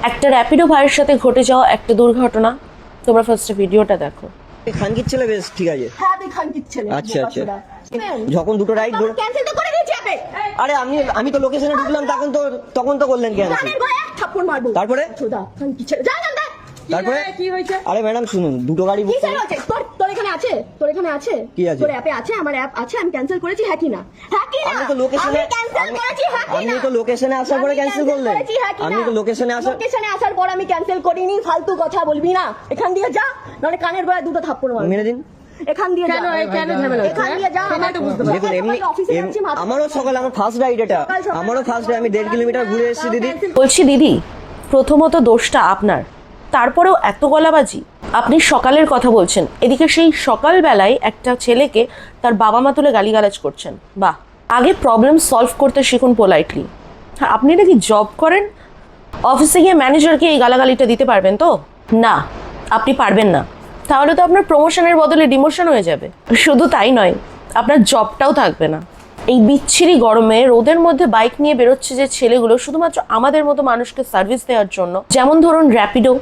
একটা র্যাপিডো ভাইয়ের সাথে ঘটে যাওয়া একটা দুর্ঘটনা। তোমরা ফার্স্টে ভিডিওটা দেখো। খানকির ছেলে বেশ ঠিক আছে। হ্যাঁ আমি খানকির ছেলে। আচ্ছা আচ্ছা, যখন দুটো রাইড ক্যান্সেল তো করে দিয়েছি আপনি। আরে আমি তো লোকেশনে ঢুকলাম, তখন তো করলেন ক্যান্সেল। কানের গোড়ায় এক থাপ্পড় মারবো। তারপরে চোদা খানকির ছেলে যা যা। তারপরে কি হয়েছে? আরে ম্যাডাম শুনুন, দুটো গাড়ি বুক কি স্যার আছে? তোর এখানে আছে? তোর এখানে আছে? কি আছে? তোর অ্যাপে আছে? আমার অ্যাপ আছে, আমি ক্যান্সেল করেছি, হ্যাঁ কি না? হ্যাঁ কি না? আমি তো লোকেশনে ক্যান্সেল করেছি, হ্যাঁ কি না? আপনি তো লোকেশনে আসার পরে ক্যান্সেল করলেন। আপনি তো লোকেশনে আসার পর আমি ক্যান্সেল করিনি, ফালতু কথা বলবি না। এখান দিয়ে যা, নাহলে কানের গোড়ায় দুটো থাপ্পড় মারবো। মেরে দিন। এখান দিয়ে যা। কেন ঝামেলা? এখান দিয়ে যা। দেখুন এমনি আমারও সকালে আমার ফার্স্ট রাইড, এটা আমারও ফার্স্ট রাইড। আমি 1.5 কিলোমিটার ঘুরে এসেছি দিদি। বলছি দিদি, প্রথমত দোষটা আপনার, তারপরেও এত গলাবাজি। আপনি সকালের কথা বলছেন, এদিকে সেই সকালবেলায় একটা ছেলেকে তার বাবা মা তুলে গালিগালাজ করছেন। বাহ, আগে প্রবলেম সলভ করতে শিখুন পোলাইটলি। হ্যাঁ, আপনি নাকি জব করেন, অফিসে গিয়ে ম্যানেজারকে এই গালাগালিটা দিতে পারবেন তো? না, আপনি পারবেন না। তাহলে তো আপনার প্রমোশনের বদলে ডিমোশন হয়ে যাবে। শুধু তাই নয়, আপনার জবটাও থাকবে না। এই বিচ্ছিরি গরমে রোদের মধ্যে বাইক নিয়ে বেরোচ্ছে যে ছেলেগুলো, শুধুমাত্র আমাদের মতো মানুষকে সার্ভিস দেওয়ার জন্য, যেমন ধরুন Rapido,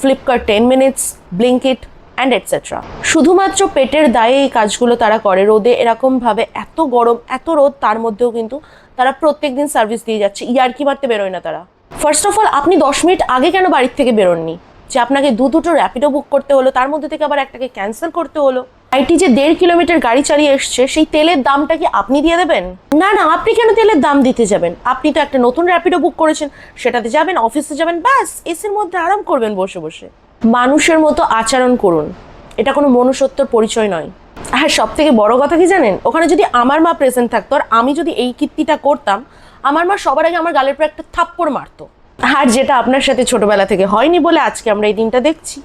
Flipkart 10 minutes, Blinkit and etcetera, শুধুমাত্র পেটের দায়ে এই কাজগুলো তারা করে। রোদে এরকমভাবে এত গরম, এত রোদ, তার মধ্যেও কিন্তু তারা প্রত্যেকদিন সার্ভিস দিয়ে যাচ্ছে। ইয়ার্কি মারতে বেরোয় না তারা। ফার্স্ট অফ অল, আপনি 10 মিনিট আগে কেন বাড়ির থেকে বেরোননি, যে আপনাকে দুটো র্যাপিডো বুক করতে হলো, তার মধ্যে থেকে আবার একটাকে ক্যান্সেল করতে হলো? আইটি যে 1.5 কিলোমিটার গাড়ি চালিয়ে এসছে, সেই তেলের দামটা কি আপনি দিয়ে দেবেন? না না, আপনি কেন তেলের দাম দিতে যাবেন? আপনি তো একটা নতুন র্যাপিডো বুক করেছেন, সেটাতে যাবেন, অফিসে যাবেন, ব্যাস এসির মধ্যে আরাম করবেন বসে বসে। মানুষের মতো আচরণ করুন, এটা কোনো মনুষ্যত্বর পরিচয় নয়। হ্যাঁ, সব থেকে বড় কথা কি জানেন, ওখানে যদি আমার মা প্রেজেন্ট থাকতো আর আমি যদি এই কীর্তিটা করতাম, আমার মা সবার আগে আমার গালের পর একটা থাপ্পড় মারতো। আর যেটা আপনার সাথে ছোটবেলা থেকে হয়নি বলে আজকে আমরা এই দিনটা দেখছি।